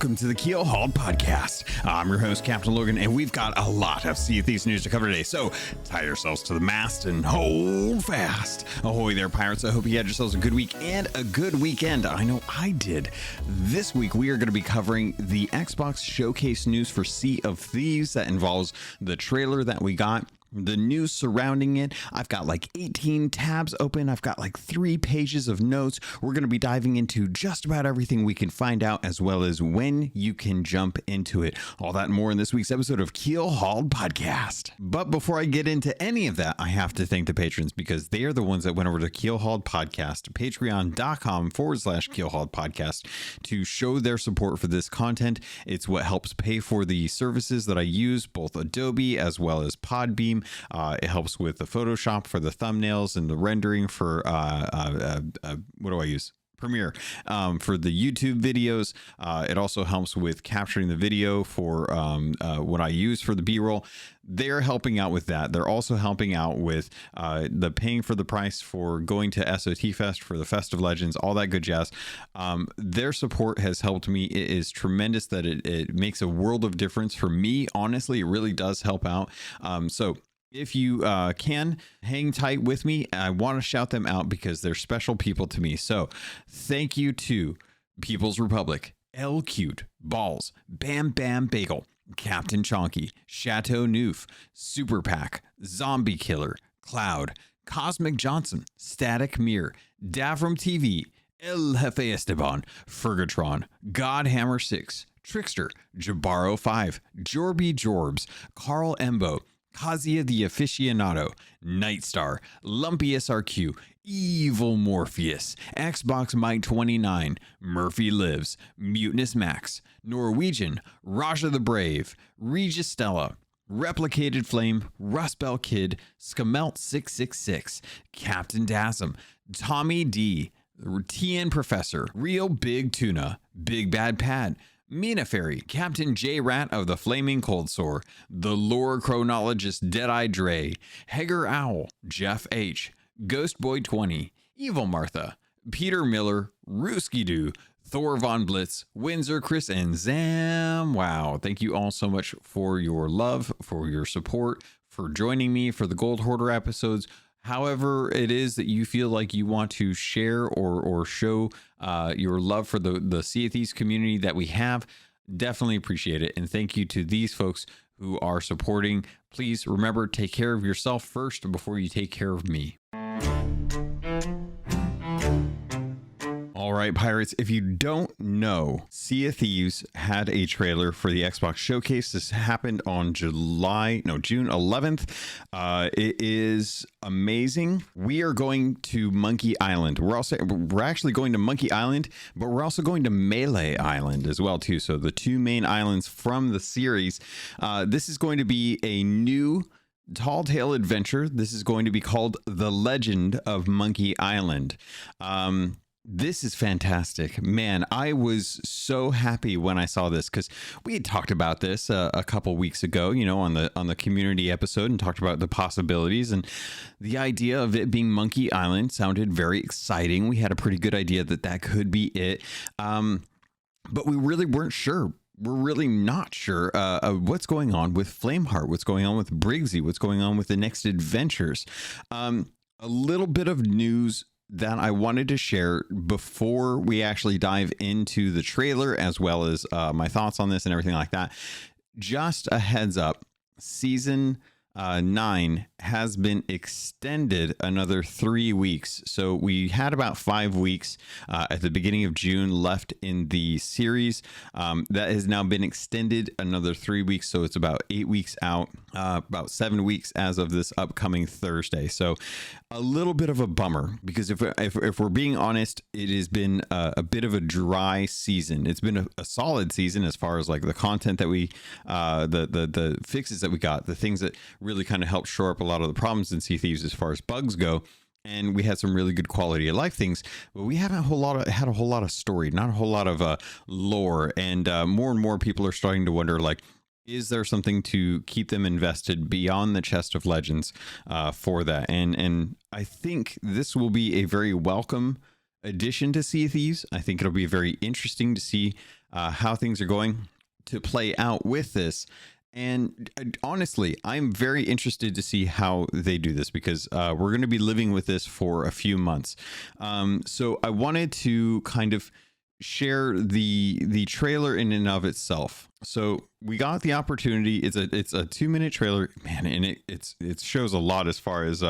welcome to the Keelhauled podcast. I'm your host, CaptainLogun, and we've got a lot of Sea of Thieves news to cover today, so tie yourselves to the mast and hold fast. Ahoy there, pirates. I hope you had yourselves a good week and a good weekend. I know I did. This week, we are going to be covering the Xbox Showcase news for Sea of Thieves. That involves the trailer that we got, the news surrounding it. I've got like 18 tabs open. I've got like 3 pages of notes. We're going to be diving into just about everything we can find out, as well as when you can jump into it. All that and more in this week's episode of Keelhauled Podcast. But before I get into any of that, I have to thank the patrons, because they are the ones that went over to Keelhauled Podcast, patreon.com/Keelhauled Podcast, to show their support for this content. It's what helps pay for the services that I use, both Adobe as well as Podbeam. It helps with the Photoshop for the thumbnails and the rendering for what do I use? Premiere for the YouTube videos. It also helps with capturing the video for what I use for the B-roll. They're helping out with that. They're also helping out with the paying for the price for going to SOT Fest for the Fest of Legends, all that good jazz. Their support has helped me. It is tremendous. That it makes a world of difference for me. Honestly, it really does help out. So if you can hang tight with me, I want to shout them out because they're special people to me. So thank you to People's Republic, L Cute, Balls, Bam Bam Bagel, Captain Chonky, Chateau Noof, Super Pack, Zombie Killer, Cloud, Cosmic Johnson, Static Mirror, Davram TV, El Jefe Esteban, Fergatron, Godhammer 6, Trickster, Jabaro 5, Jorby Jorbs, Carl Embo, Kazia the Aficionado, Nightstar, Lumpy SRQ, Evil Morpheus, Xbox Mike 29, Murphy Lives, Mutinous Max, Norwegian, Raja the Brave, Regis Stella, Replicated Flame, Rustbell Kid, Skamelt 666, Captain Dasm, Tommy D, TN Professor, Real Big Tuna, Big Bad Pad, Mina Fairy, Captain J Rat of the Flaming Cold Sore, the Lore Chronologist Deadeye Dre, Hager Owl, Jeff H, Ghost Boy 20, Evil Martha, Peter Miller, Rooski Doo, Thor Von Blitz, Windsor Chris, and Zam. Wow. Thank you all so much for your love, for your support, for joining me for the Gold Hoarder episodes. However it is that you feel like you want to share or show your love for the Sea of Thieves community that we have, definitely appreciate it. And thank you to these folks who are supporting. Please remember, take care of yourself first before you take care of me. All right, pirates, if you don't know, Sea of Thieves had a trailer for the Xbox Showcase. This happened on June 11th. It is amazing. We are going to Monkey Island. We're actually going to Monkey Island, but we're also going to Melee Island as well too. So the 2 main islands from the series. This is going to be a new tall tale adventure. This is going to be called The Legend of Monkey Island. This is fantastic, man. I was so happy when I saw this, because we had talked about this a couple weeks ago, you know, on the community episode, and talked about the possibilities, and the idea of it being Monkey Island sounded very exciting. We had a pretty good idea that could be it, but we really weren't sure. We're really not sure what's going on with Flameheart, what's going on with Briggsy, what's going on with the next adventures. A little bit of news that I wanted to share before we actually dive into the trailer, as well as my thoughts on this and everything like that. Just a heads up, season 9 has been extended another 3 weeks. So we had about 5 weeks at the beginning of June left in the series. That has now been extended another 3 weeks. So it's about 8 weeks out, about 7 weeks as of this upcoming Thursday. So a little bit of a bummer, because if we're being honest, it has been a bit of a dry season. It's been a solid season as far as like the content that we, the fixes that we got, the things that really kind of helped shore up a lot of the problems in Sea Thieves as far as bugs go. And we had some really good quality of life things, but we haven't had a whole lot of story, not a whole lot of lore. And more and more people are starting to wonder, like, is there something to keep them invested beyond the chest of legends for that? And I think this will be a very welcome addition to Sea of Thieves. I think it'll be very interesting to see how things are going to play out with this. And honestly, I'm very interested to see how they do this, because we're going to be living with this for a few months. So I wanted to kind of share the trailer in and of itself. So we got the opportunity. It's a 2-minute trailer, man, and it shows a lot as far as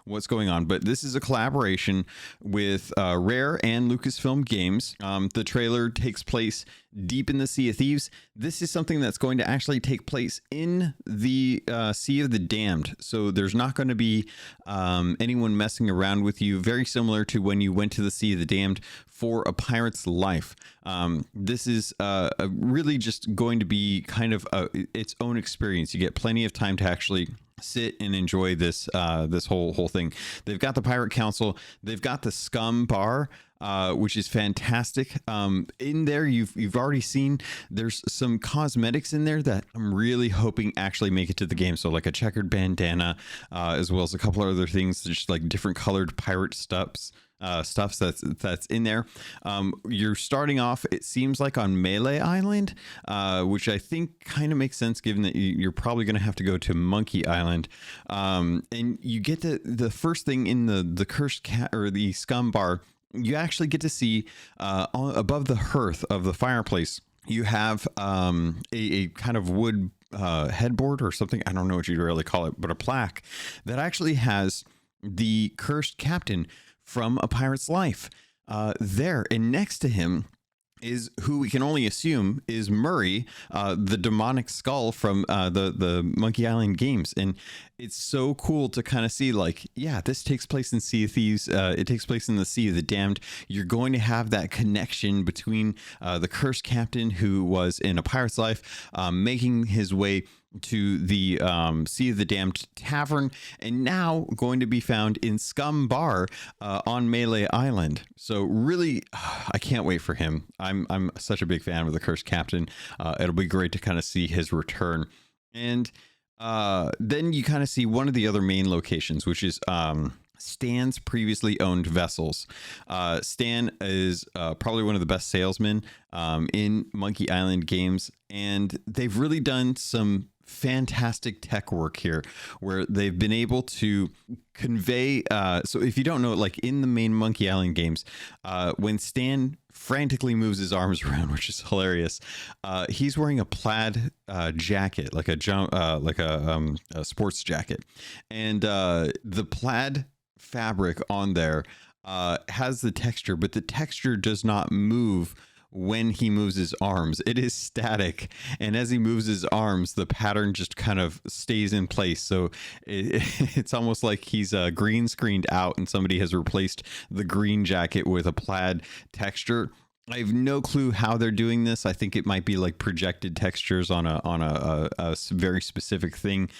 what's going on. But this is a collaboration with Rare and Lucasfilm Games. The trailer takes place deep in the Sea of Thieves. This is something that's going to actually take place in the Sea of the Damned. So there's not going to be anyone messing around with you. Very similar to when you went to the Sea of the Damned for a pirate's life. This is really just going to be kind of its own experience. You get plenty of time to actually sit and enjoy this this whole thing. They've got the Pirate Council. They've got the Scum Bar, which is fantastic. In there, you've already seen there's some cosmetics in there that I'm really hoping actually make it to the game. So like a checkered bandana, as well as a couple of other things, just like different colored pirate stuffs that's in there. You're starting off, it seems like, on Melee Island, which I think kind of makes sense given that you're probably going to have to go to Monkey Island. And you get the first thing in the Cursed Cat, or the Scum Bar. You actually get to see above the hearth of the fireplace, you have a kind of wood headboard or something. I don't know what you'd really call it, but a plaque that actually has the cursed captain from A Pirate's Life there. And next to him is who we can only assume is Murray, the demonic skull from the Monkey Island games. And it's so cool to kind of see, like, yeah, this takes place in Sea of Thieves. It takes place in the Sea of the Damned. You're going to have that connection between the cursed captain who was in A Pirate's Life, making his way to the Sea of the Damned Tavern, and now going to be found in Scum Bar on Melee Island. So really, I can't wait for him. I'm such a big fan of the Cursed Captain. It'll be great to kind of see his return. And then you kind of see one of the other main locations, which is Stan's previously owned vessels. Stan is probably one of the best salesmen in Monkey Island games, and they've really done some fantastic tech work here where they've been able to convey. So if you don't know, like in the main Monkey Island games, when Stan frantically moves his arms around, which is hilarious, he's wearing a plaid jacket, like a sports jacket, and the plaid fabric on there has the texture, but the texture does not move when he moves his arms. It is static, and as he moves his arms, the pattern just kind of stays in place. So it's almost like he's green screened out and somebody has replaced the green jacket with a plaid texture. I have no clue how they're doing this. I think it might be like projected textures on a very specific thing,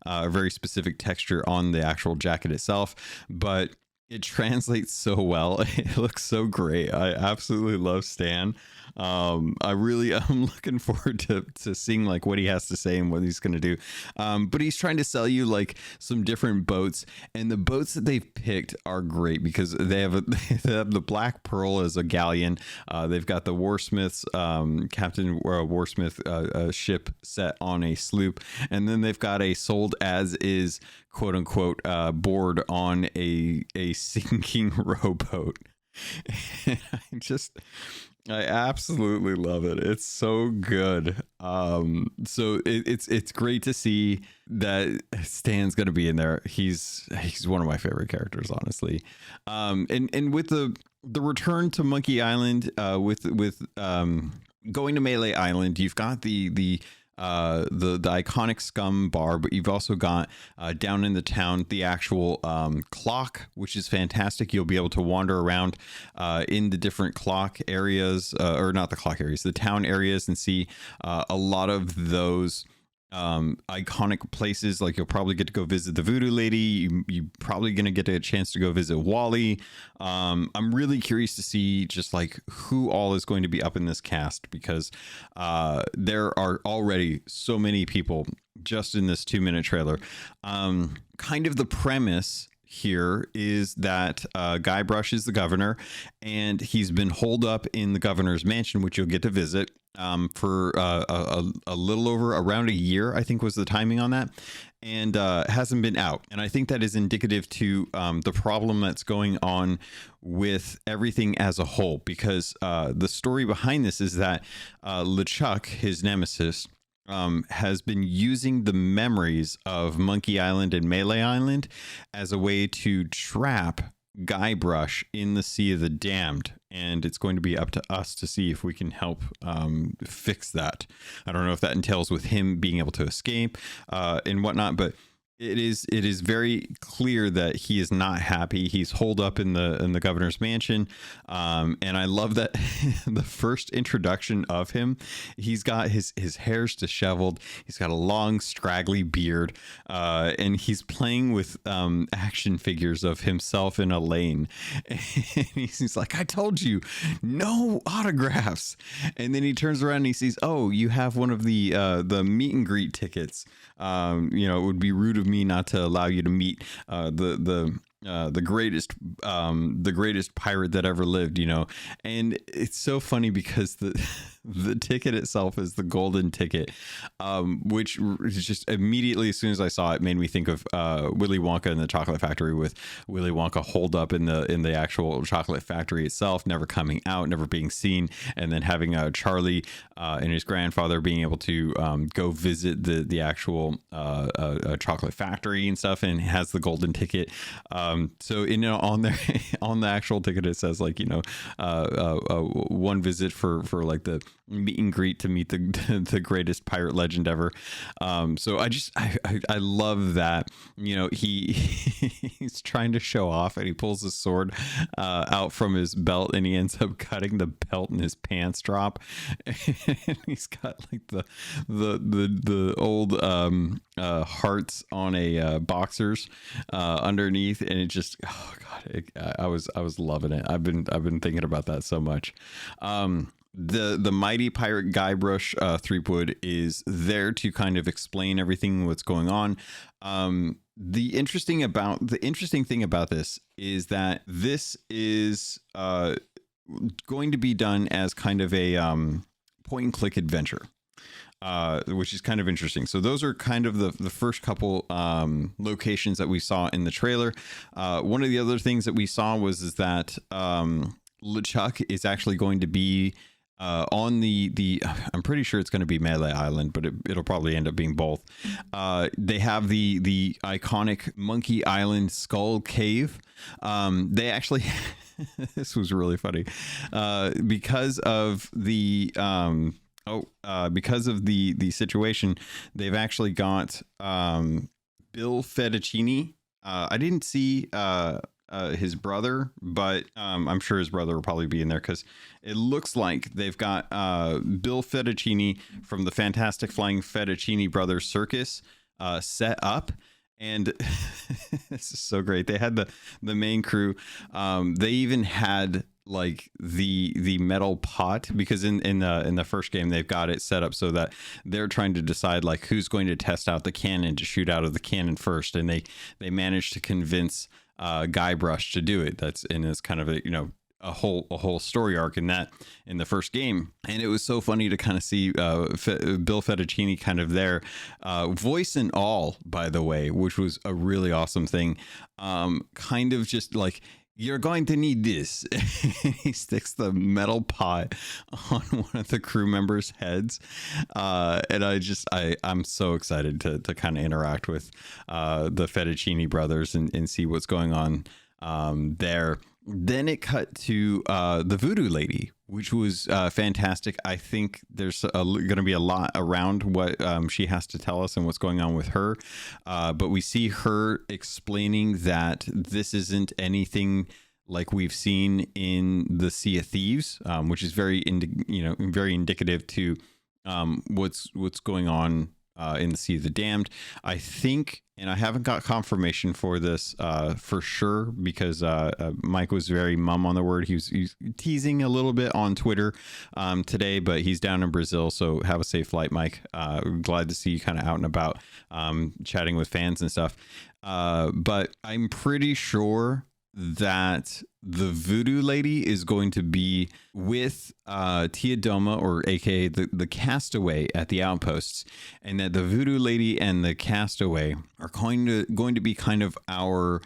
a very specific texture on the actual jacket itself, but it translates so well. It looks so great. I absolutely love Stan. I'm looking forward to seeing like what he has to say and what he's going to do. But he's trying to sell you like some different boats, and the boats that they've picked are great because they have the Black Pearl as a galleon. They've got the Warsmith's Captain Warsmith ship set on a sloop, and then they've got a sold as is, quote unquote, board on a sinking rowboat. I absolutely love it. It's so good. So it's great to see that Stan's going to be in there. He's one of my favorite characters, honestly. And with the return to Monkey Island, with going to Melee Island, you've got the iconic Scum Bar, but you've also got down in the town the actual clock, which is fantastic. You'll be able to wander around in the different clock areas, or not the clock areas, the town areas, and see a lot of those iconic places. Like you'll probably get to go visit the Voodoo Lady. You probably gonna get a chance to go visit Wally. I'm really curious to see just like who all is going to be up in this cast, because there are already so many people just in this 2-minute trailer. Kind of the premise here is that Guybrush is the governor, and he's been holed up in the governor's mansion, which you'll get to visit for a little over around a year, I think was the timing on that, and hasn't been out. And I think that is indicative to the problem that's going on with everything as a whole, because the story behind this is that LeChuck, his nemesis, has been using the memories of Monkey Island and Melee Island as a way to trap Guybrush in the Sea of the Damned, and it's going to be up to us to see if we can help fix that. I don't know if that entails with him being able to escape and whatnot, but it is very clear that he is not happy. He's holed up in the governor's mansion, and I love that the first introduction of him, he's got his hair's disheveled. He's got a long straggly beard, and he's playing with action figures of himself in a lane. And he's like, "I told you, no autographs." And then he turns around and he sees, "Oh, you have one of the meet and greet tickets. It would be rude of me not to allow you to meet the greatest pirate that ever lived," and it's so funny because the ticket itself is the golden ticket, which is just immediately, as soon as I saw it, made me think of Willy Wonka and the Chocolate Factory, with Willy Wonka holed up in the actual chocolate factory itself, never coming out, never being seen, and then having Charlie and his grandfather being able to go visit the actual chocolate factory and stuff, and has the golden ticket. So on there, on the actual ticket, it says one visit for like the meet and greet to meet the greatest pirate legend ever. So I love that, he's trying to show off, and he pulls his sword out from his belt, and he ends up cutting the belt and his pants drop. And he's got like the old hearts on a boxers underneath, and it just, oh god, I was loving it. I've been thinking about that so much. The mighty pirate Guybrush Threepwood is there to kind of explain everything what's going on. The interesting thing about this is that this is going to be done as kind of a point and click adventure, which is kind of interesting. So those are kind of the first couple locations that we saw in the trailer. One of the other things that we saw is that LeChuck is actually going to be on the I'm pretty sure it's going to be Melee Island, but it'll probably end up being both. They have the iconic Monkey Island Skull Cave. They actually this was really funny because of the situation. They've actually got Bill Fettuccine. I didn't see his brother, but I'm sure his brother will probably be in there, because it looks like they've got Bill Fettuccine from the Fantastic Flying Fettuccine Brothers Circus set up. And this is so great. They had the main crew. They even had like the metal pot, because in the first game they've got it set up so that they're trying to decide like who's going to test out the cannon to shoot out of the cannon first, and they managed to convince Guybrush to do it. It's kind of a whole story arc in the first game, and it was so funny to kind of see Bill Fettuccine kind of there, voice and all, by the way, which was a really awesome thing. Kind of just like, "You're going to need this." He sticks the metal pot on one of the crew members' heads. And I'm so excited to kind of interact with the Fettuccine brothers and see what's going on there. Then it cut to the Voodoo Lady, which was fantastic. I think there's going to be a lot around what she has to tell us and what's going on with her. But we see her explaining that this isn't anything like we've seen in the Sea of Thieves, which is very indicative to what's going on in the Sea of the Damned. I think, and I haven't got confirmation for this for sure, because Mike was very mum on the word. He's teasing a little bit on Twitter today, but he's down in Brazil, so have a safe flight, Mike. Glad to see you kind of out and about, chatting with fans and stuff. But I'm pretty sure that the voodoo lady is going to be with Tia Doma, or aka the castaway at the outposts, and that the voodoo lady and the castaway are going to be kind of our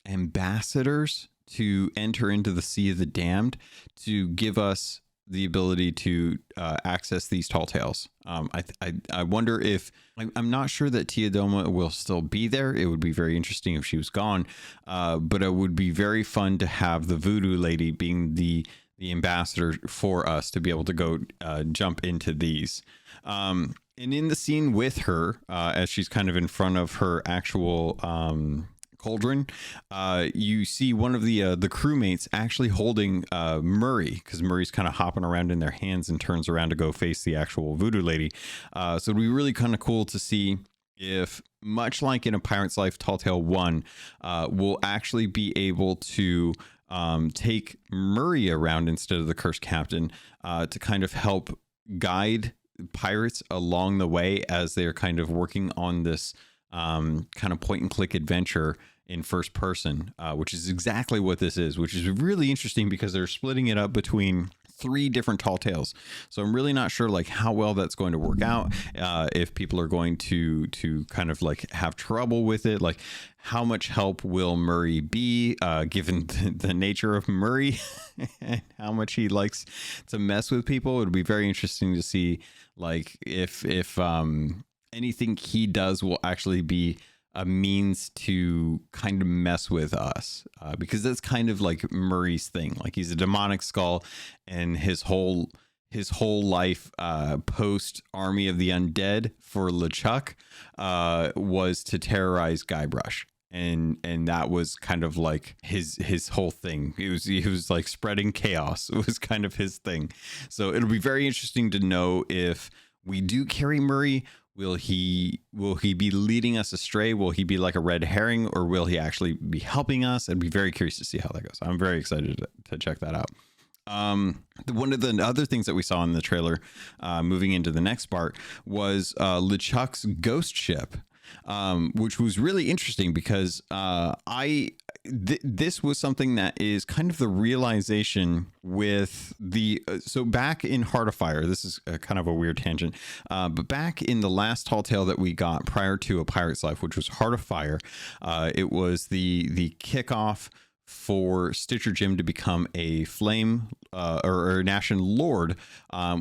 ambassadors to enter into the Sea of the Damned, to give us the ability to access these tall tales. I wonder if, I'm not sure that Tia Doma will still be there. It would be very interesting if she was gone, but it would be very fun to have the voodoo lady being the ambassador for us to be able to go jump into these. And in the scene with her, as she's kind of in front of her actual cauldron, you see one of the crewmates actually holding Murray, because Murray's kind of hopping around in their hands and turns around to go face the actual voodoo lady. So it'd be really kind of cool to see if, much like in A Pirate's Life Tall Tale 1, we'll actually be able to take Murray around instead of the cursed captain, to kind of help guide pirates along the way as they're kind of working on this kind of point and click adventure in first person, which is exactly what this is, which is really interesting because they're splitting it up between 3 different tall tales. So I'm really not sure like how well that's going to work out, if people are going to kind of like have trouble with it. Like, how much help will Murray be, given the nature of Murray and how much he likes to mess with people? It would be very interesting to see like if anything he does will actually be a means to kind of mess with us, because that's kind of like Murray's thing. Like, he's a demonic skull, and his whole life post Army of the Undead for LeChuck was to terrorize Guybrush. And that was kind of like his whole thing. He was like spreading chaos. It was kind of his thing. So it'll be very interesting to know if we do carry Murray. Will he be leading us astray? Will he be like a red herring, or will he actually be helping us? I'd be very curious to see how that goes. I'm very excited to check that out. One of the other things that we saw in the trailer, moving into the next part, was LeChuck's ghost ship, which was really interesting because this was something that is kind of the realization with the so back in Heart of Fire. This is kind of a weird tangent, but back in the last tall tale that we got prior to A Pirate's Life, which was Heart of Fire, it was the kickoff for Stitcher Jim to become a flame or an Ashen Lord,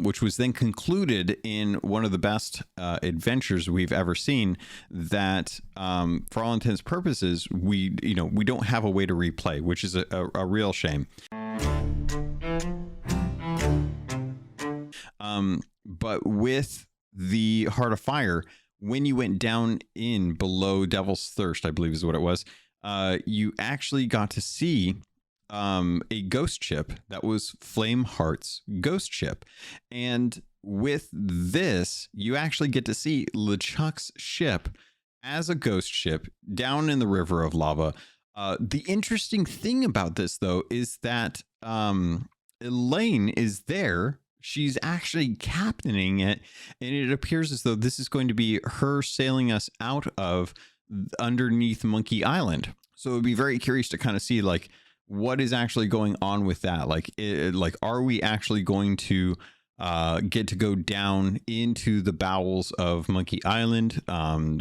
which was then concluded in one of the best adventures we've ever seen, that for all intents and purposes we don't have a way to replay, which is a real shame. But with the Heart of Fire, when you went down in below Devil's Thirst, I believe is what it was, you actually got to see a ghost ship that was Flameheart's ghost ship. And with this, you actually get to see LeChuck's ship as a ghost ship down in the river of lava. The interesting thing about this, though, is that Elaine is there. She's actually captaining it, and it appears as though this is going to be her sailing us out of underneath Monkey Island. So it'd be very curious to kind of see like what is actually going on with that. Like, are we actually going to get to go down into the bowels of Monkey Island,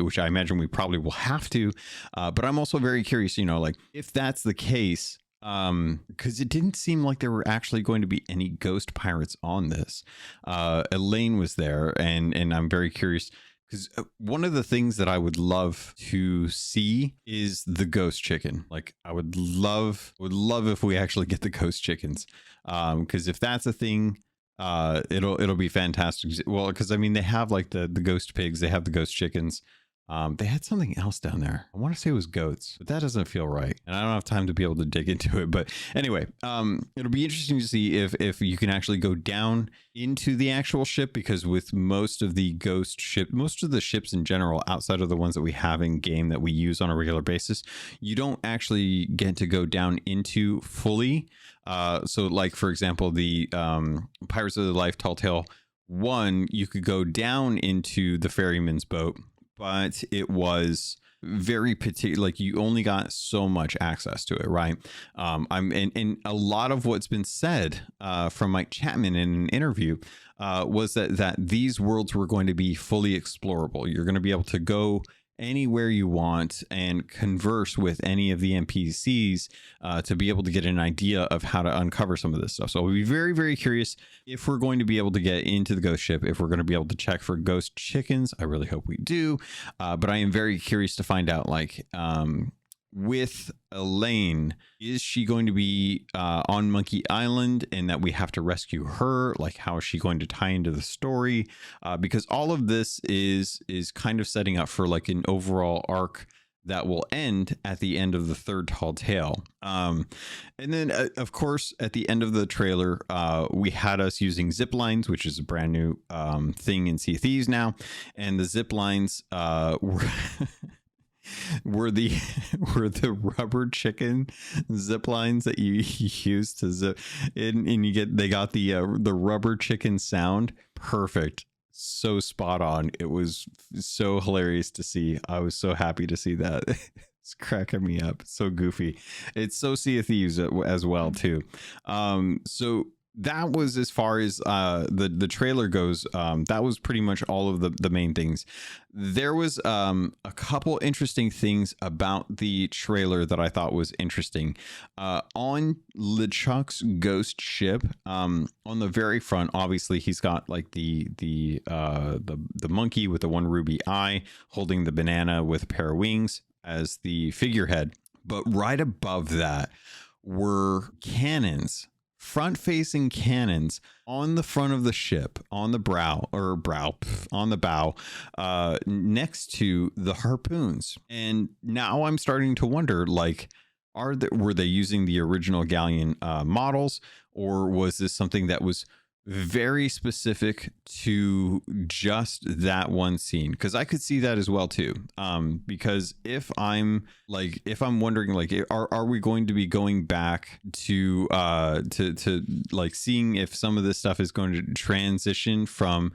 which I imagine we probably will have to. But I'm also very curious, like if that's the case, because it didn't seem like there were actually going to be any ghost pirates on this. Elaine was there, and I'm very curious, because one of the things that I would love to see is the ghost chicken. Like, I would love if we actually get the ghost chickens, because if that's a thing, it'll be fantastic. Well, because I mean, they have like the ghost pigs, they have the ghost chickens. They had something else down there. I want to say it was goats, but that doesn't feel right. And I don't have time to be able to dig into it. But anyway, it'll be interesting to see if you can actually go down into the actual ship, because with most of the ghost ship, most of the ships in general, outside of the ones that we have in game that we use on a regular basis, you don't actually get to go down into fully. So like, for example, the Pirates of the Life Tall Tale 1, you could go down into the ferryman's boat, but it was very particular. Like, you only got so much access to it, right? And a lot of what's been said from Mike Chapman in an interview was that these worlds were going to be fully explorable. You're going to be able to go anywhere you want and converse with any of the NPCs to be able to get an idea of how to uncover some of this stuff. So I'll be very, very curious if we're going to be able to get into the ghost ship, if we're going to be able to check for ghost chickens. I really hope we do. But I am very curious to find out, like, with Elaine, is she going to be on Monkey Island and that we have to rescue her? Like, how is she going to tie into the story? Because all of this is kind of setting up for like an overall arc that will end at the end of the third Tall Tale. And then of course, at the end of the trailer, we had us using zip lines, which is a brand new thing in Sea of Thieves now. And the zip lines were were the rubber chicken zip lines that you use to zip in, and they got the rubber chicken sound perfect, so spot on. It was so hilarious to see. I was so happy to see that. It's cracking me up. So goofy. It's so Sea of Thieves as well too. So that was, as far as the trailer goes, that was pretty much all of the main things. There was a couple interesting things about the trailer that I thought was interesting. On LeChuck's ghost ship, on the very front, obviously he's got like the monkey with the one ruby eye holding the banana with a pair of wings as the figurehead. But right above that were cannons, front-facing cannons on the front of the ship, on the on the bow, next to the harpoons. And now I'm starting to wonder, like, were they using the original galleon models, or was this something that was very specific to just that one scene? Because I could see that as well too. Because if I'm wondering, like, are we going to be going back to like seeing if some of this stuff is going to transition from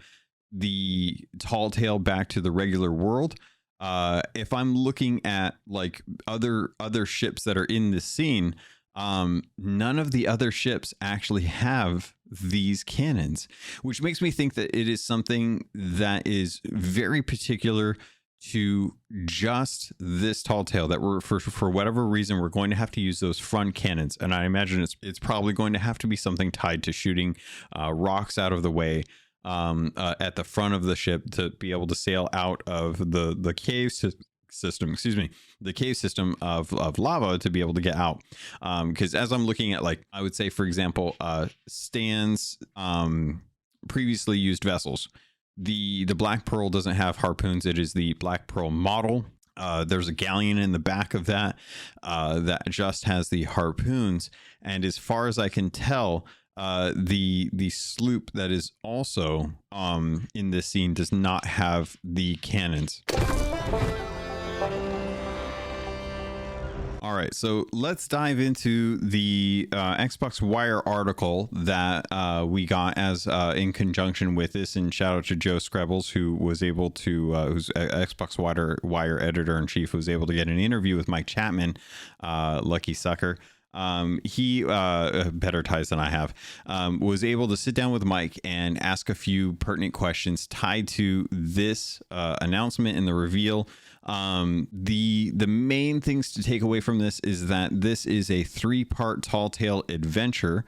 the Tall Tale back to the regular world? If I'm looking at like other ships that are in this scene, none of the other ships actually have these cannons, which makes me think that it is something that is very particular to just this Tall Tale, that we're for whatever reason we're going to have to use those front cannons. And I imagine it's probably going to have to be something tied to shooting rocks out of the way at the front of the ship to be able to sail out of the cave system, the cave system of lava to be able to get out. Because as I'm looking at, like, I would say, for example, Stan's previously used vessels, the Black Pearl doesn't have harpoons. It is the Black Pearl model. There's a galleon in the back of that that just has the harpoons. And as far as I can tell, the sloop that is also in this scene does not have the cannons. All right, so let's dive into the Xbox Wire article that we got as in conjunction with this, and shout out to Joe Skrebels, who was able to, who's Xbox Wire editor-in-chief, was able to get an interview with Mike Chapman, lucky sucker. He better ties than I have, was able to sit down with Mike and ask a few pertinent questions tied to this announcement and the reveal. The main things to take away from this is that this is a 3-part Tall Tale adventure.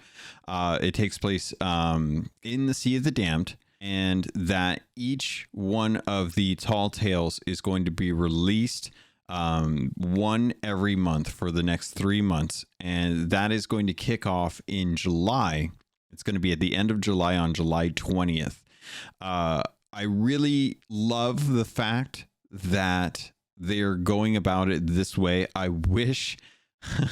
It takes place in the Sea of the Damned, and that each one of the Tall Tales is going to be released one every month for the next 3 months, and that is going to kick off in July. It's going to be at the end of July, on July 20th. I really love the fact that they're going about it this way. I wish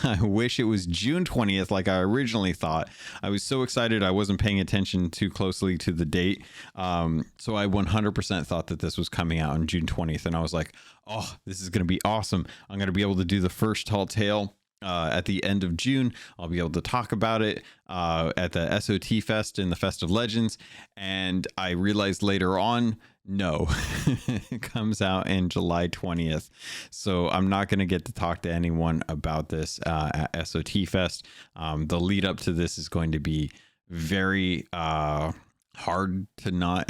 I wish it was June 20th like I originally thought. I was so excited I wasn't paying attention too closely to the date. So I 100% thought that this was coming out on June 20th, and I was like, oh, this is going to be awesome. I'm going to be able to do the first Tall Tale at the end of June. I'll be able to talk about it at the SOT Fest in the Fest of Legends. And I realized later on, no, it comes out in July 20th. So I'm not going to get to talk to anyone about this at SOT Fest. The lead up to this is going to be very hard to not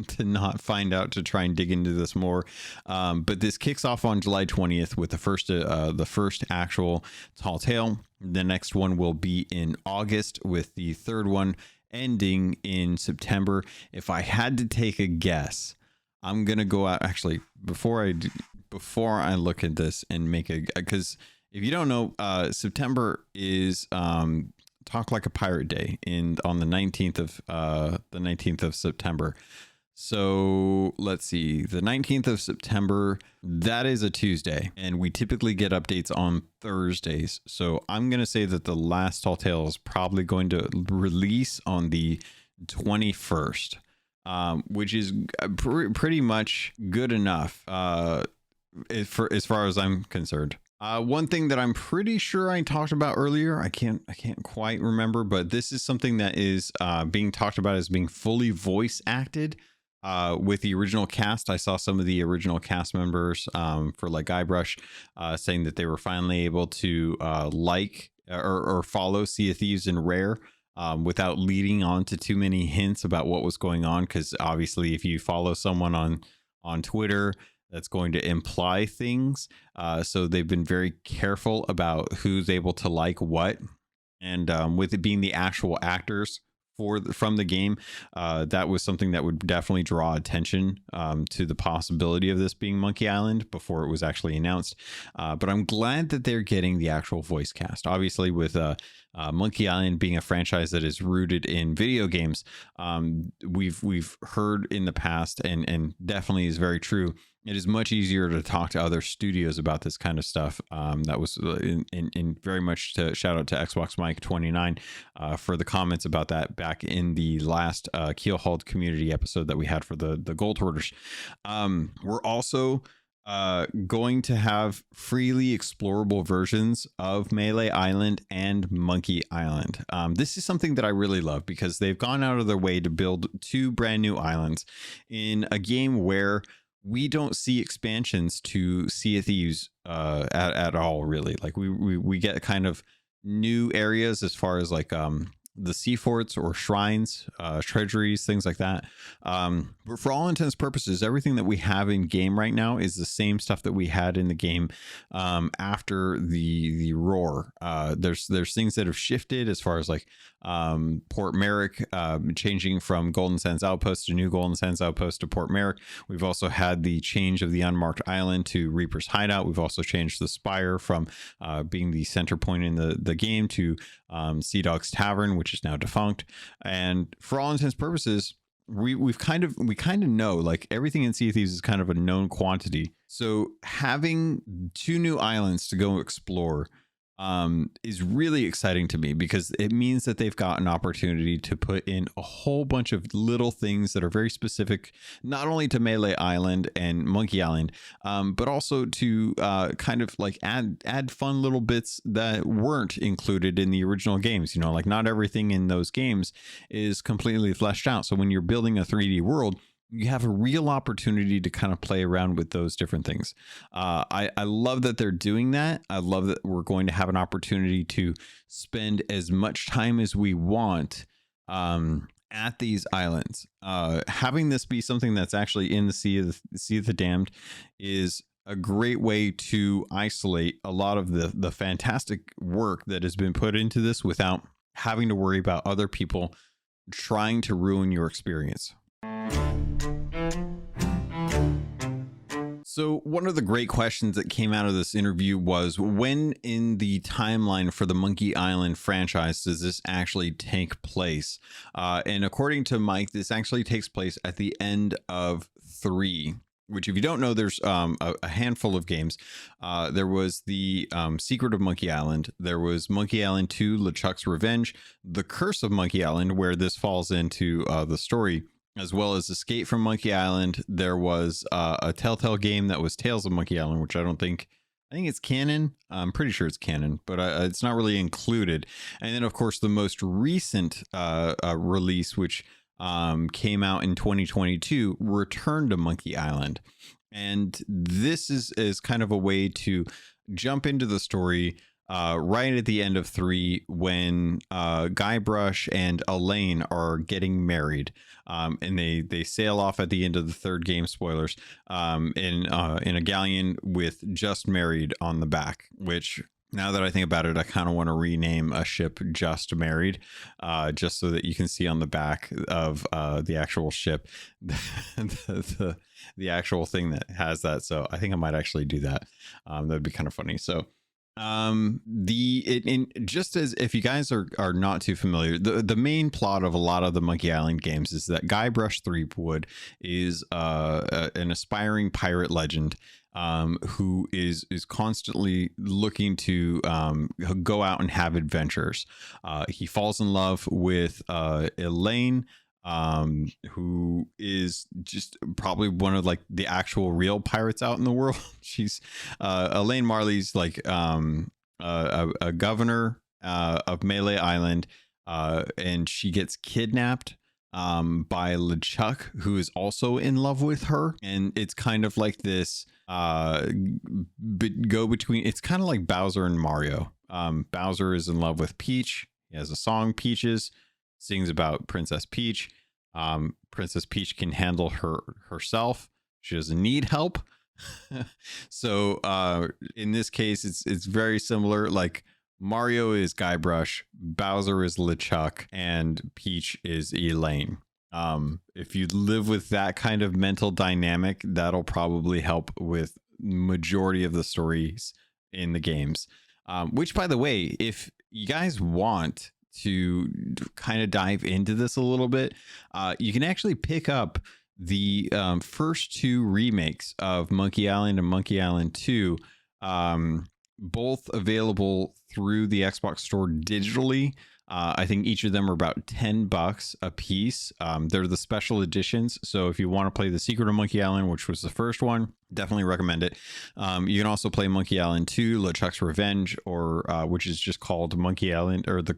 to not find out, to try and dig into this more. But this kicks off on July 20th with the first actual Tall Tale. The next one will be in August, with the third one ending in September. If I had to take a guess, I'm gonna go out, actually, before I look at this and make because if you don't know, September is Talk Like a Pirate Day on the 19th of September. So let's see, the 19th of September, that is a Tuesday, and we typically get updates on Thursdays. So I'm going to say that the last Tall Tale is probably going to release on the 21st, which is pretty much good enough as far as I'm concerned. One thing that I'm pretty sure I talked about earlier, I can't quite remember, but this is something that is being talked about as being fully voice acted with the original cast. I saw some of the original cast members for like Guybrush saying that they were finally able to like or follow Sea of Thieves and Rare without leading on to too many hints about what was going on. Because obviously, if you follow someone on Twitter, that's going to imply things. So they've been very careful about who's able to like what. And with it being the actual actors from the game, that was something that would definitely draw attention to the possibility of this being Monkey Island before it was actually announced. But I'm glad that they're getting the actual voice cast. Obviously, with Monkey Island being a franchise that is rooted in video games, we've heard in the past, and definitely is very true, it is much easier to talk to other studios about this kind of stuff. That was in very much to shout out to Xbox Mike 29 for the comments about that back in the last Keelhauled community episode that we had for the Gold Hoarders. We're also going to have freely explorable versions of Melee Island and Monkey Island. This is something that I really love, because they've gone out of their way to build two brand new islands in a game where we don't see expansions to Sea of Thieves at all, really. Like we get kind of new areas as far as like the sea forts or shrines, treasuries, things like that. But for all intents and purposes, everything that we have in game right now is the same stuff that we had in the game after the roar. There's things that have shifted as far as like Port Merrick changing from Golden Sands Outpost to New Golden Sands Outpost to Port Merrick. We've also had the change of the Unmarked Island to Reaper's Hideout. We've also changed the Spire from being the center point in the game to Sea Dog's Tavern, which is now defunct. And for all intents and purposes, we kind of know, like, everything in Sea of Thieves is kind of a known quantity. So having two new islands to go explore is really exciting to me, because it means that they've got an opportunity to put in a whole bunch of little things that are very specific, not only to Melee Island and Monkey Island, but also to kind of like add fun little bits that weren't included in the original games. You know, like, not everything in those games is completely fleshed out. So when you're building a 3D world, you have a real opportunity to kind of play around with those different things. I love that they're doing that. I love that we're going to have an opportunity to spend as much time as we want at these islands. Having this be something that's actually in the Sea of the Damned is a great way to isolate a lot of the fantastic work that has been put into this without having to worry about other people trying to ruin your experience. So one of the great questions that came out of this interview was, when in the timeline for the Monkey Island franchise does this actually take place? And according to Mike, this actually takes place at the end of 3. which if you don't know, there's a handful of games. There was the Secret of Monkey Island. There was Monkey Island 2, LeChuck's Revenge, The Curse of Monkey Island, where this falls into the story, as well as Escape from Monkey Island. There was a Telltale game that was Tales of Monkey Island, which I think it's canon. I'm pretty sure it's canon, but it's not really included. And then, of course, the most recent release, which came out in 2022, Return to Monkey Island. And this is kind of a way to jump into the story right at the end of 3, when Guybrush and Elaine are getting married, and they sail off at the end of the 3rd game, spoilers, in a galleon with Just Married on the back, which, now that I think about it, I kind of want to rename a ship Just Married, just so that you can see on the back of the actual ship the actual thing that has that. So I think I might actually do that. That'd be kind of funny. So just as if you guys are not too familiar, the main plot of a lot of the Monkey Island games is that Guybrush Threepwood is an aspiring pirate legend who is constantly looking to go out and have adventures. He falls in love with Elaine, who is just probably one of like the actual real pirates out in the world. She's Elaine Marley's like a governor of Melee Island, and she gets kidnapped by LeChuck, who is also in love with her. And it's kind of like this go between, it's kind of like Bowser and Mario. Bowser is in love with Peach. He has a song, Peaches, sings about Princess Peach. Princess Peach can handle herself. She doesn't need help. So in this case, it's very similar. Like, Mario is Guybrush, Bowser is LeChuck, and Peach is Elaine. If you live with that kind of mental dynamic, that'll probably help with majority of the stories in the games. Which, by the way, if you guys want to kind of dive into this a little bit, you can actually pick up the first 2 remakes of Monkey Island and Monkey Island 2, both available through the Xbox Store digitally. I think each of them are about $10 a piece. They're the special editions. So if you want to play The Secret of Monkey Island, which was the first one, definitely recommend it. You can also play Monkey Island 2, LeChuck's Revenge, or which is just called Monkey Island, or it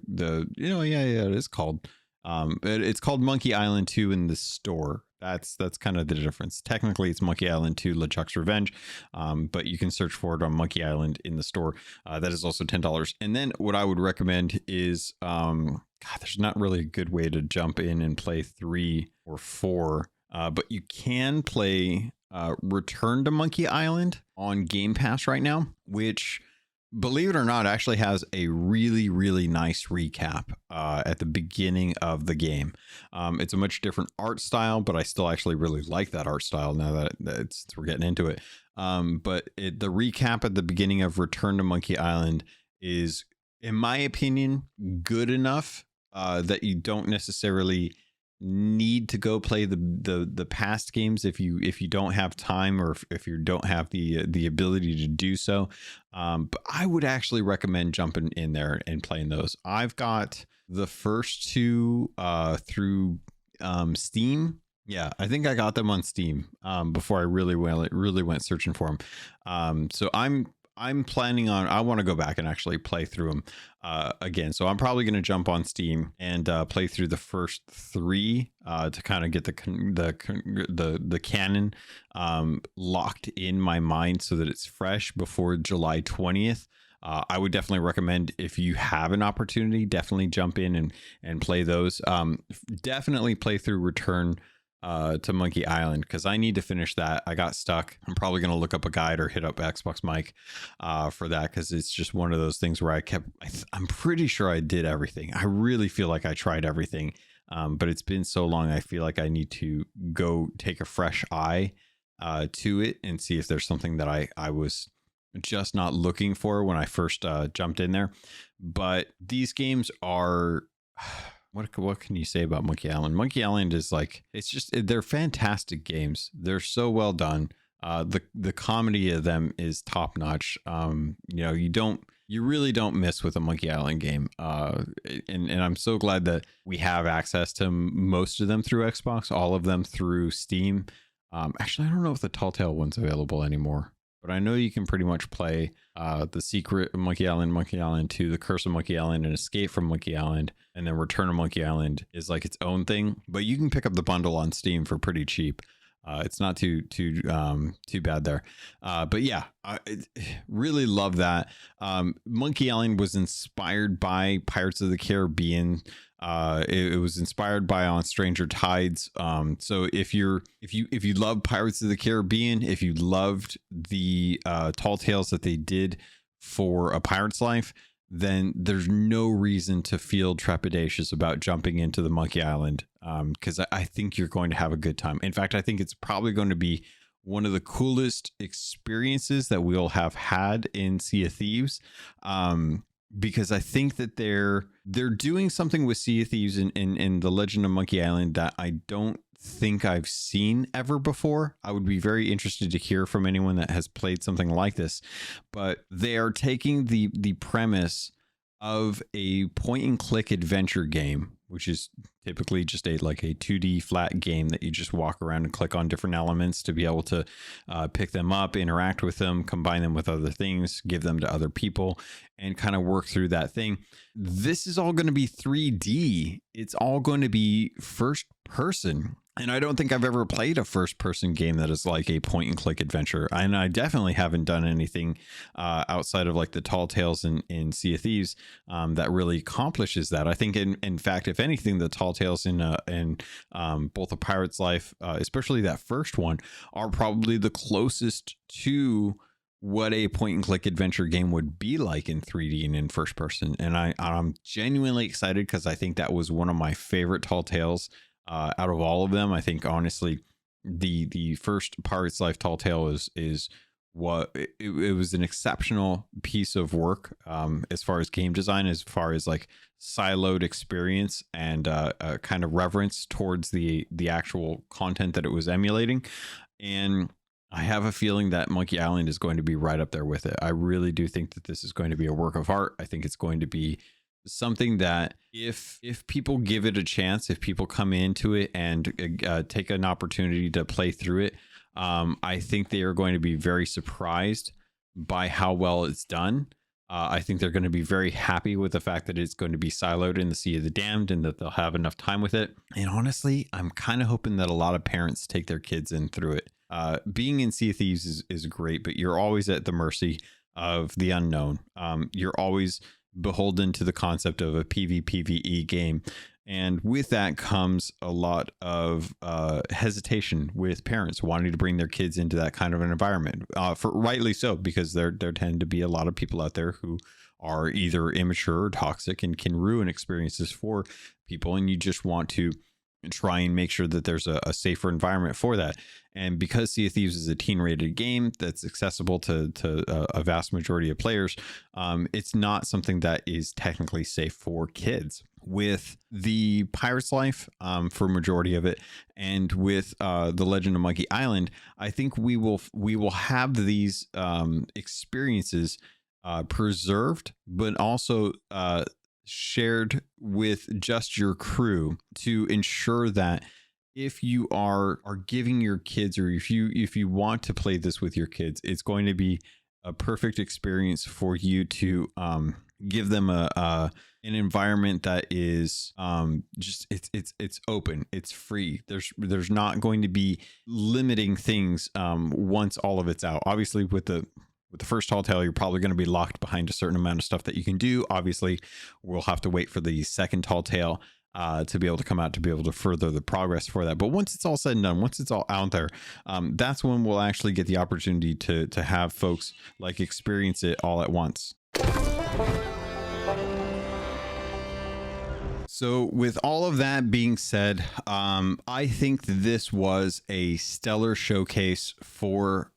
is called. It's called Monkey Island 2 in the store. That's kind of the difference. Technically, it's Monkey Island 2, LeChuck's Revenge, but you can search for it on Monkey Island in the store. That is also $10. And then what I would recommend is, there's not really a good way to jump in and play 3 or 4, but you can play Return to Monkey Island on Game Pass right now, which, believe it or not, actually has a really, really nice recap at the beginning of the game. It's a much different art style, but I still actually really like that art style now that we're getting into it. But the recap at the beginning of Return to Monkey Island is, in my opinion, good enough that you don't necessarily need to go play the past games if you don't have time, or if you don't have the ability to do so. But I would actually recommend jumping in there and playing those. I've got the first 2 through Steam. Yeah, I think I got them on Steam before I really went searching for them. So I'm planning on, I want to go back and actually play through them again. So I'm probably going to jump on Steam and play through the first 3 to kind of get the canon locked in my mind so that it's fresh before July 20th. I would definitely recommend, if you have an opportunity, definitely jump in and play those. Definitely play through Return to Monkey Island, because I need to finish that. I got stuck. I'm probably going to look up a guide or hit up Xbox Mike for that, because it's just one of those things where I'm pretty sure I did everything. I really feel like I tried everything, but it's been so long. I feel like I need to go take a fresh eye to it and see if there's something that I was just not looking for when I first jumped in there. But these games are... What can you say about Monkey Island? Monkey Island is like, they're fantastic games. They're so well done. The comedy of them is top notch. You really don't miss with a Monkey Island game. And I'm so glad that we have access to most of them through Xbox, all of them through Steam. Actually, I don't know if the Tall Tale one's available anymore, but I know you can pretty much play The Secret of Monkey Island 2, The Curse of Monkey Island, and Escape from Monkey Island, and then Return of Monkey Island is like its own thing. But you can pick up the bundle on Steam for pretty cheap. It's not too bad there. But yeah, I really love that. Monkey Island was inspired by Pirates of the Caribbean. It was inspired by On Stranger Tides. So if you love Pirates of the Caribbean, if you loved the Tall Tales that they did for A Pirate's Life, then there's no reason to feel trepidatious about jumping into the Monkey Island, because I think you're going to have a good time. In fact, I think it's probably going to be one of the coolest experiences that we'll have had in Sea of Thieves, because I think that they're doing something with Sea of Thieves in the Legend of Monkey Island that I don't think I've seen ever before. I would be very interested to hear from anyone that has played something like this, but they are taking the premise of a point and click adventure game, which is typically just a 2D flat game that you just walk around and click on different elements to be able to pick them up, interact with them, combine them with other things, give them to other people, and kind of work through that thing. This is all going to be 3D. It's all going to be first person. And I don't think I've ever played a first person game that is like a point and click adventure. And I definitely haven't done anything outside of like the Tall Tales in Sea of Thieves that really accomplishes that. I think in fact, if anything, the Tall Tales in both A Pirate's Life, especially that first one, are probably the closest to what a point and click adventure game would be like in 3D and in first person. And I'm genuinely excited because I think that was one of my favorite Tall Tales out of all of them. I think honestly, the first Pirate's Life Tall Tale is what it was an exceptional piece of work as far as game design, as far as like siloed experience and a kind of reverence towards the actual content that it was emulating. And I have a feeling that Monkey Island is going to be right up there with it. I really do think that this is going to be a work of art. I think it's going to be something that if people give it a chance, if people come into it and take an opportunity to play through it, I think they are going to be very surprised by how well it's done. I think they're going to be very happy with the fact that it's going to be siloed in the Sea of the Damned and that they'll have enough time with it. And honestly, I'm kind of hoping that a lot of parents take their kids in through it. Being in Sea of Thieves is great, but you're always at the mercy of the unknown. You're always beholden to the concept of a PvPvE game, and with that comes a lot of hesitation with parents wanting to bring their kids into that kind of an environment, for rightly so, because there tend to be a lot of people out there who are either immature or toxic and can ruin experiences for people, and you just want to try and make sure that there's a safer environment for that. And because Sea of Thieves is a teen rated game that's accessible to a vast majority of players, it's not something that is technically safe for kids. With the Pirate's Life, for majority of it, and with the Legend of Monkey Island, I think we will have these experiences preserved, but also shared with just your crew to ensure that if you are giving your kids, or if you want to play this with your kids, it's going to be a perfect experience for you to give them an environment that is just it's open, it's free. There's not going to be limiting things once all of it's out. Obviously with the first Tall Tale, you're probably going to be locked behind a certain amount of stuff that you can do. Obviously, we'll have to wait for the second Tall Tale to be able to come out to be able to further the progress for that. But once it's all said and done, once it's all out there, that's when we'll actually get the opportunity to have folks like experience it all at once. So with all of that being said, I think this was a stellar showcase for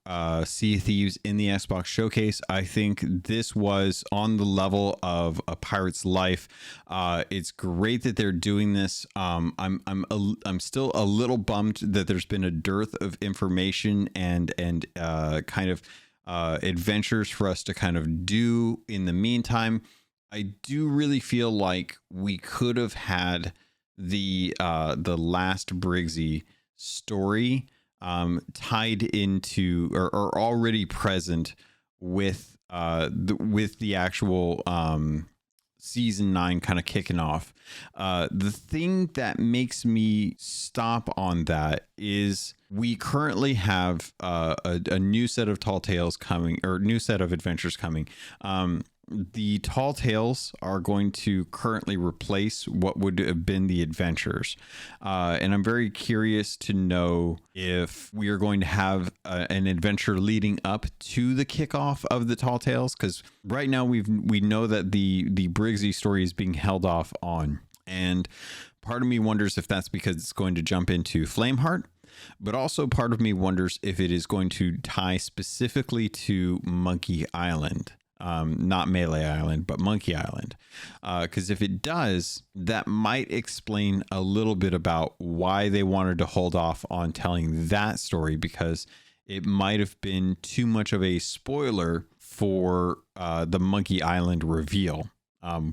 Sea of Thieves in the Xbox Showcase. I think this was on the level of A Pirate's Life. It's great that they're doing this. I'm still a little bummed that there's been a dearth of information and kind of adventures for us to kind of do in the meantime. I do really feel like we could have had the last Briggsy story tied into or already present with the actual season 9 kind of kicking off. The thing that makes me stop on that is we currently have a new set of Tall Tales coming, or new set of adventures coming. The Tall Tales are going to currently replace what would have been the adventures. And I'm very curious to know if we are going to have an adventure leading up to the kickoff of the Tall Tales. Because right now we know that the Briggsy story is being held off on. And part of me wonders if that's because it's going to jump into Flameheart. But also part of me wonders if it is going to tie specifically to Monkey Island. Not Melee Island, but Monkey Island. Because if it does, that might explain a little bit about why they wanted to hold off on telling that story, because it might have been too much of a spoiler for the Monkey Island reveal,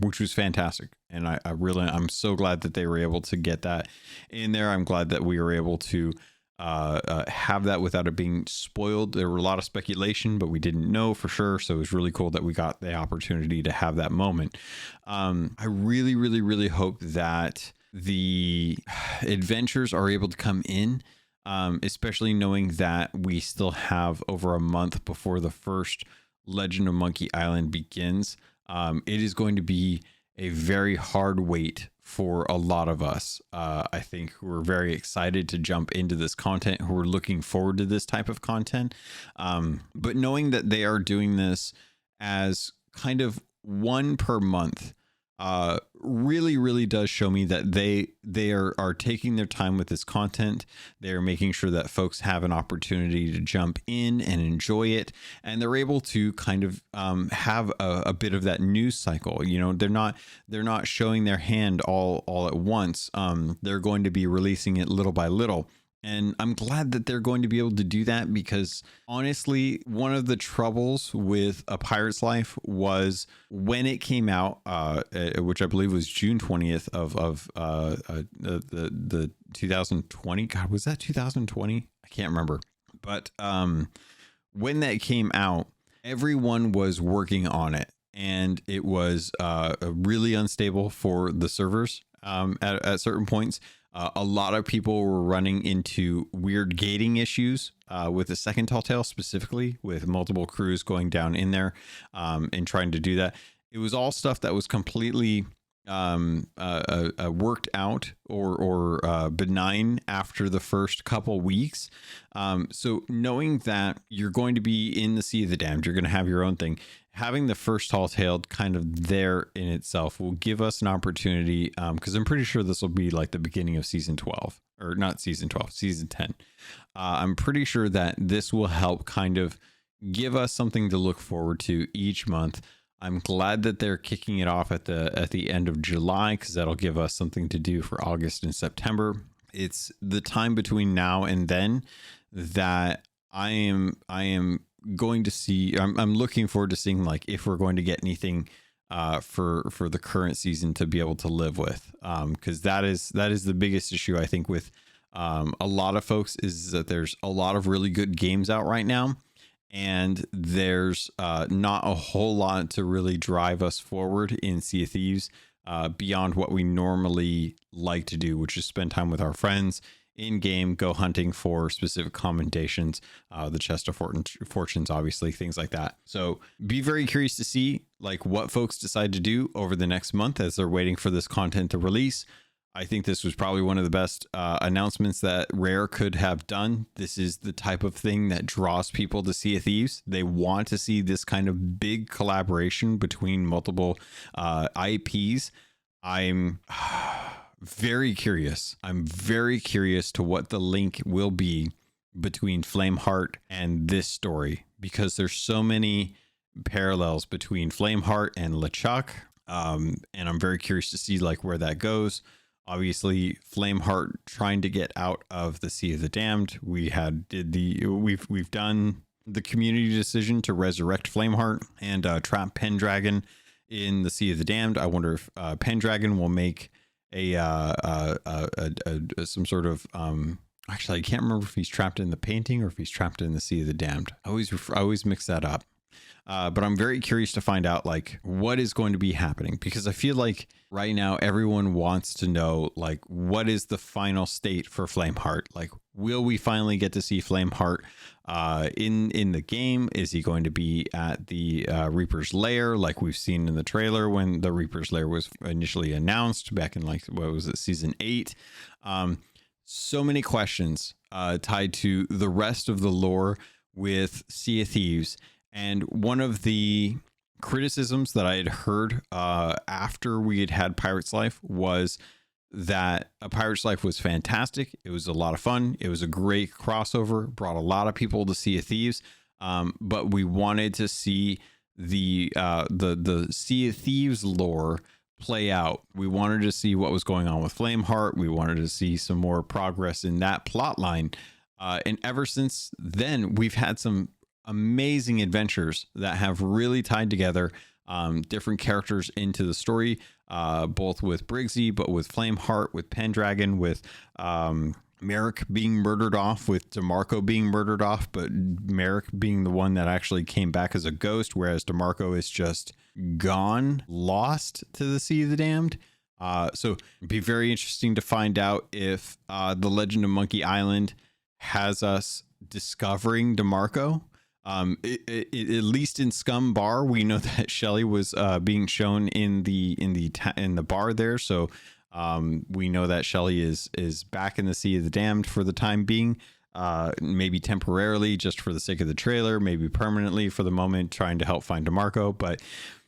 which was fantastic. And I'm so glad that they were able to get that in there. I'm glad that we were able to have that without it being spoiled. There were a lot of speculation, but we didn't know for sure. So it was really cool that we got the opportunity to have that moment. I really, really, really hope that the adventures are able to come in, especially knowing that we still have over a month before the first Legend of Monkey Island begins. It is going to be a very hard wait for a lot of us, I think, who are very excited to jump into this content, who are looking forward to this type of content. But knowing that they are doing this as kind of one per month really, really does show me that they are taking their time with this content. They're making sure that folks have an opportunity to jump in and enjoy it, and they're able to kind of have a bit of that news cycle. You know, they're not showing their hand all at once. They're going to be releasing it little by little. And I'm glad that they're going to be able to do that, because honestly, one of the troubles with A Pirate's Life was when it came out, which I believe was June 20th of the 2020. God, was that 2020? I can't remember. But when that came out, everyone was working on it, and it was really unstable for the servers at certain points. A lot of people were running into weird gating issues with the second Tall Tale, specifically with multiple crews going down in there and trying to do that. It was all stuff that was completely worked out or benign after the first couple weeks. So knowing that you're going to be in the Sea of the Damned, you're going to have your own thing. Having the first Tall Tale kind of there in itself will give us an opportunity, because I'm pretty sure this will be like the beginning of season 12, or not season 12, season 10. I'm pretty sure that this will help kind of give us something to look forward to each month. I'm glad that they're kicking it off at the end of July, because that'll give us something to do for August and September. It's the time between now and then that I am going to see. I'm looking forward to seeing, like, if we're going to get anything for the current season to be able to live with, because that is the biggest issue, I think, with a lot of folks, is that there's a lot of really good games out right now, and there's not a whole lot to really drive us forward in Sea of Thieves beyond what we normally like to do, which is spend time with our friends in game, go hunting for specific commendations, the chest of fortunes, obviously, things like that. So be very curious to see like what folks decide to do over the next month as they're waiting for this content to release. I think this was probably one of the best announcements that Rare could have done. This is the type of thing that draws people to Sea of Thieves. They want to see this kind of big collaboration between multiple IPs. I'm very curious. I'm very curious to what the link will be between Flameheart and this story, because there's so many parallels between Flameheart and LeChuck. And I'm very curious to see like where that goes. Obviously, Flameheart trying to get out of the Sea of the Damned. We've done the community decision to resurrect Flameheart and trap Pendragon in the Sea of the Damned. I wonder if Pendragon will make some sort of actually, I can't remember if he's trapped in the painting or if he's trapped in the Sea of the Damned. I always mix that up. But I'm very curious to find out like what is going to be happening, because I feel like right now everyone wants to know like what is the final state for Flameheart? Like, will we finally get to see Flameheart in the game? Is he going to be at the Reaper's Lair like we've seen in the trailer when the Reaper's Lair was initially announced back in like, what was it, season 8? So many questions tied to the rest of the lore with Sea of Thieves. And one of the criticisms that I had heard after we had Pirate's Life was that A Pirate's Life was fantastic. It was a lot of fun. It was a great crossover, brought a lot of people to Sea of Thieves. But we wanted to see the Sea of Thieves lore play out. We wanted to see what was going on with Flameheart. We wanted to see some more progress in that plot line. And ever since then, we've had some amazing adventures that have really tied together different characters into the story, both with Briggsy, but with Flameheart, with Pendragon, with Merrick being murdered off, with DeMarco being murdered off, but Merrick being the one that actually came back as a ghost, whereas DeMarco is just gone, lost to the Sea of the Damned. So it'd be very interesting to find out if the Legend of Monkey Island has us discovering DeMarco. At least in Scum Bar, we know that Shelly was being shown in the bar there, so we know that Shelly is back in the Sea of the Damned for the time being. Maybe temporarily, just for the sake of the trailer, maybe permanently for the moment, trying to help find DeMarco. But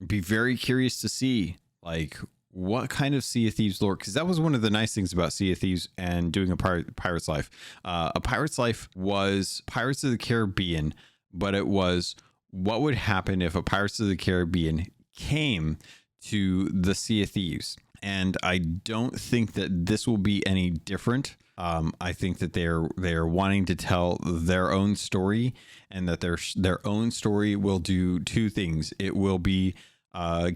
be very curious to see like what kind of Sea of Thieves lore, because that was one of the nice things about Sea of Thieves and doing a Pirate's Life. A Pirate's Life was Pirates of the Caribbean, but it was what would happen if a Pirates of the Caribbean came to the Sea of Thieves. And I don't think that this will be any different. I think that they're wanting to tell their own story, and that their own story will do two things. It will be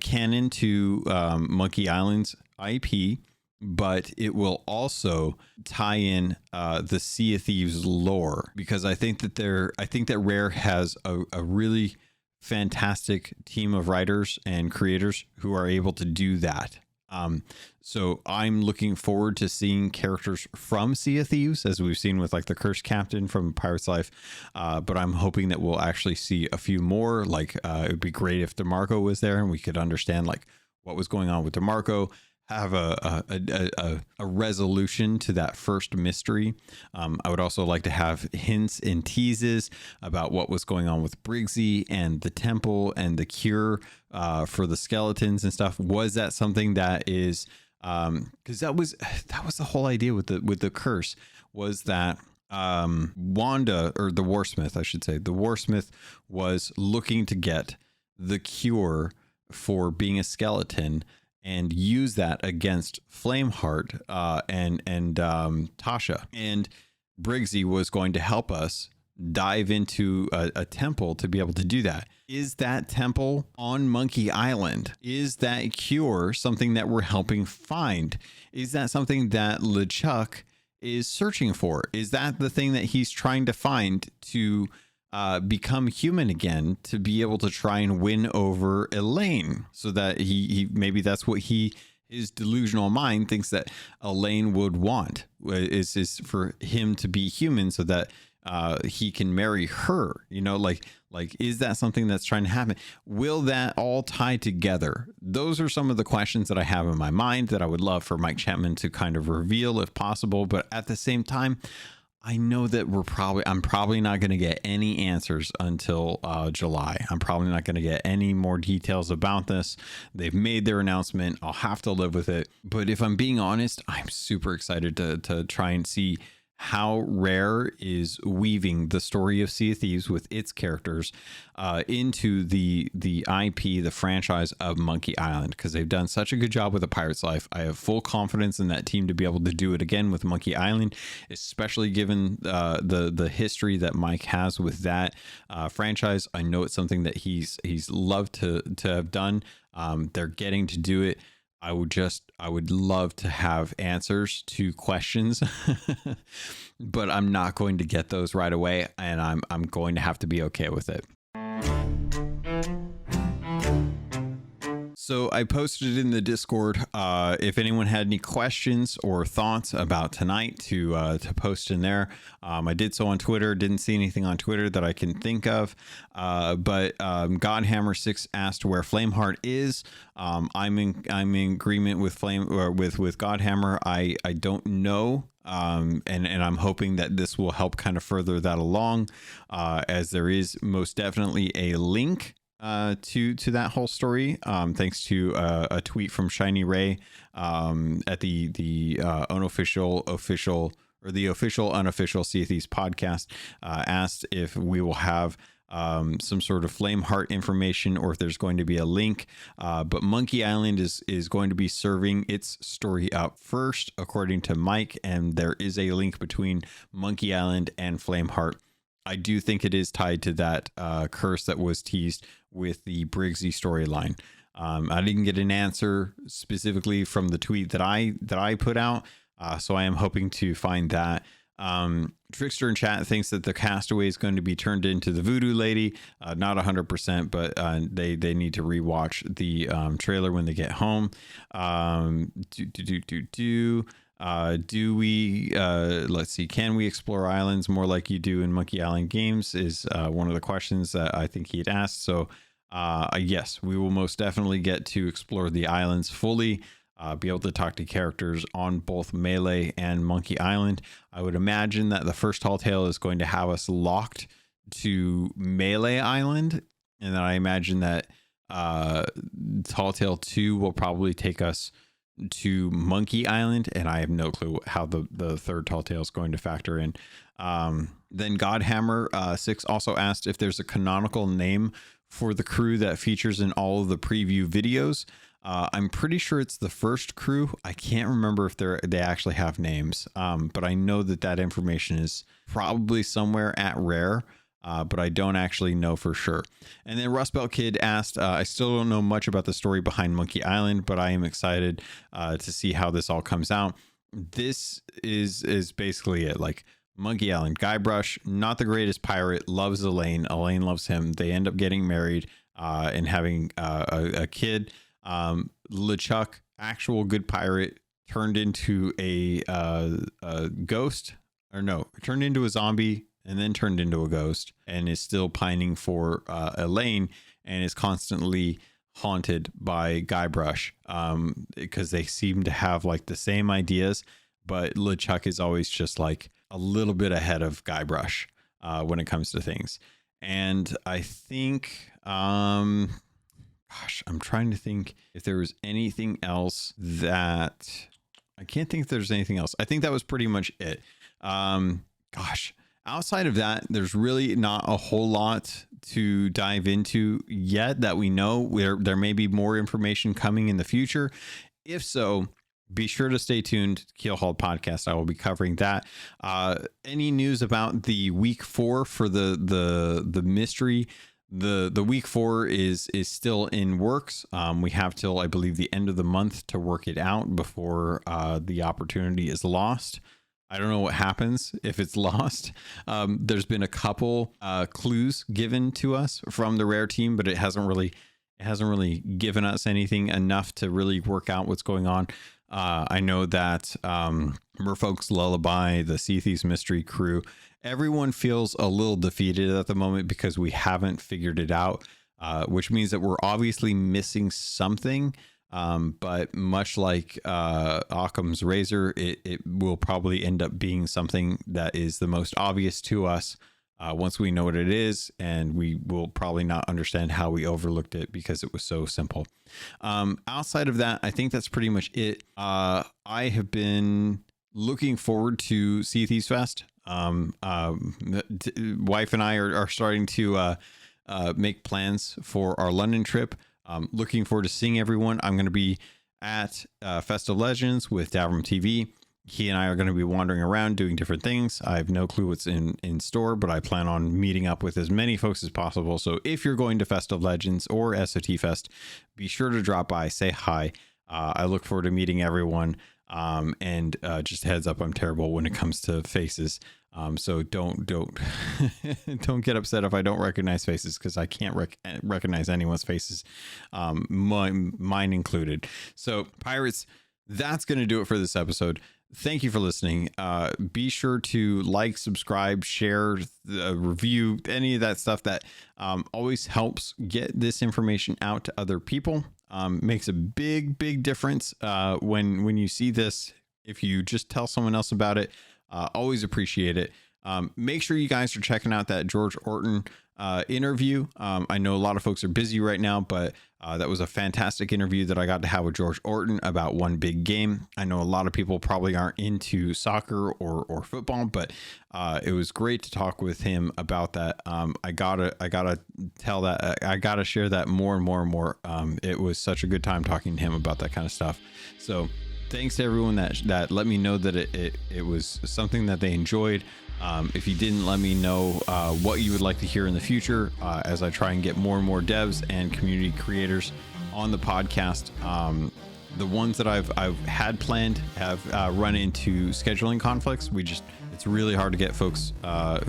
canon to Monkey Island's IP, but it will also tie in the Sea of Thieves lore, because I think that Rare has a really fantastic team of writers and creators who are able to do that. So I'm looking forward to seeing characters from Sea of Thieves, as we've seen with like the Cursed Captain from Pirate's Life. But I'm hoping that we'll actually see a few more. Like it would be great if DeMarco was there and we could understand like what was going on with DeMarco, have a resolution to that first mystery. I would also like to have hints and teases about what was going on with Briggsy and the temple and the cure for the skeletons and stuff. Was that something that is because that was the whole idea with the curse, was that Wanda, or the Warsmith, I should say, the Warsmith was looking to get the cure for being a skeleton and use that against Flameheart and Tasha. And Briggsy was going to help us dive into a temple to be able to do that. Is that temple on Monkey Island? Is that cure something that we're helping find? Is that something that LeChuck is searching for? Is that the thing that he's trying to find to become human again, to be able to try and win over Elaine, so that he maybe that's what his delusional mind thinks that Elaine would want, is for him to be human so that he can marry her, like is that something that's trying to happen? Will that all tie together? Those are some of the questions that I have in my mind that I would love for Mike Chapman to kind of reveal if possible. But at the same time, I know that I'm probably not going to get any answers until July. I'm probably not going to get any more details about this. They've made their announcement. I'll have to live with it. But if I'm being honest, I'm super excited to try and see how Rare is weaving the story of Sea of Thieves with its characters into the IP, the franchise of Monkey Island, because they've done such a good job with A Pirate's Life. I have full confidence in that team to be able to do it again with Monkey Island, especially given the history that Mike has with that franchise. I know it's something that he's loved to have done. They're getting to do it. I would love to have answers to questions, but I'm not going to get those right away, and I'm going to have to be okay with it. So I posted in the Discord if anyone had any questions or thoughts about tonight to post in there. I did so on Twitter. Didn't see anything on Twitter that I can think of. But Godhammer6 asked where Flameheart is. I'm in agreement with with Godhammer. I don't know. And I'm hoping that this will help kind of further that along, as there is most definitely a link to that whole story, thanks to a tweet from Shiny Ray at the unofficial, official, or the official unofficial Sea of Thieves podcast, asked if we will have some sort of Flameheart information or if there's going to be a link. But Monkey Island is going to be serving its story up first, according to Mike, and there is a link between Monkey Island and Flameheart. I do think it is tied to that curse that was teased with the Briggsy storyline. I didn't get an answer specifically from the tweet that I put out, so I am hoping to find that. Trickster in chat thinks that the castaway is going to be turned into the voodoo lady. Not 100%, but they need to rewatch the trailer when they get home. Do we let's see, can we explore islands more like you do in Monkey Island games is one of the questions that I think he'd asked. So yes, we will most definitely get to explore the islands fully, be able to talk to characters on both Melee and Monkey Island. I would imagine that the first Tall Tale is going to have us locked to Melee Island, and then I imagine that Tall Tale 2 will probably take us to Monkey Island, and I have no clue how the third Tall Tale is going to factor in. Then Godhammer 6 also asked if there's a canonical name for the crew that features in all of the preview videos. I'm pretty sure it's the first crew. I can't remember if they actually have names, but I know that information is probably somewhere at Rare. But I don't actually know for sure. And then Rust Belt Kid asked, I still don't know much about the story behind Monkey Island, but I am excited to see how this all comes out. This is basically it. Like, Monkey Island, Guybrush, not the greatest pirate, loves Elaine. Elaine loves him. They end up getting married and having a kid. LeChuck, actual good pirate, turned into a ghost, or no, turned into a zombie, and then turned into a ghost, and is still pining for Elaine, and is constantly haunted by Guybrush, because they seem to have like the same ideas, but LeChuck is always just like a little bit ahead of Guybrush when it comes to things. And I think I'm trying to think if there was anything else that I can't think if there's anything else. I think that was pretty much it. Outside of that, there's really not a whole lot to dive into yet that we know. There may be more information coming in the future. If so, be sure to stay tuned. Keelhauled podcast. I will be covering that. Any news about the week 4 for the mystery? The week 4 is still in works. We have till, I believe, the end of the month to work it out before the opportunity is lost. I don't know what happens if it's lost. There's been a couple clues given to us from the Rare team, but it hasn't really given us anything enough to really work out what's going on. I know that Merfolk's Lullaby, the Sea Thieves mystery crew, everyone feels a little defeated at the moment because we haven't figured it out, which means that we're obviously missing something. But much like Occam's razor, it will probably end up being something that is the most obvious to us once we know what it is, and we will probably not understand how we overlooked it because it was so simple. Outside of that, I think that's pretty much it. I have been looking forward to Sea Thieves Fest. Wife and I are starting to make plans for our London trip. Looking forward to seeing everyone. I'm going to be at Fest of Legends with Davram TV. He and I are going to be wandering around doing different things. I have no clue what's in store, but I plan on meeting up with as many folks as possible. So if you're going to Fest of Legends or SOT Fest, be sure to drop by, say hi. I look forward to meeting everyone. And just heads up, I'm terrible when it comes to faces. So don't don't get upset if I don't recognize faces, because I can't recognize anyone's faces, mine included. So pirates, that's going to do it for this episode. Thank you for listening. Be sure to like, subscribe, share, review, any of that stuff that always helps get this information out to other people. Makes a big difference when you see this. If you just tell someone else about it, always appreciate it. Make sure you guys are checking out that George Orton interview. I know a lot of folks are busy right now, but that was a fantastic interview that I got to have with George Orton about one big game. I know a lot of people probably aren't into soccer or football, but it was great to talk with him about that. I gotta tell that I gotta share that more and more. It was such a good time talking to him about that kind of stuff. So thanks to everyone that let me know that it was something that they enjoyed. If you didn't, let me know what you would like to hear in the future as I try and get more and more devs and community creators on the podcast. The ones that I've had planned have run into scheduling conflicts. It's really hard to get folks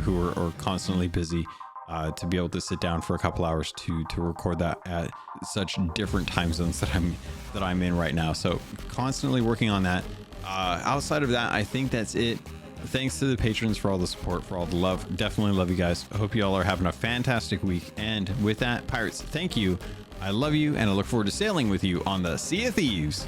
who are constantly busy to be able to sit down for a couple hours to record that at such different time zones that I'm in right now. So constantly working on that. Outside of that, I think that's it. Thanks to the patrons for all the support, for all the love. Definitely love you guys. I hope you all are having a fantastic week. And with that, pirates, thank you. I love you, and I look forward to sailing with you on the Sea of Thieves.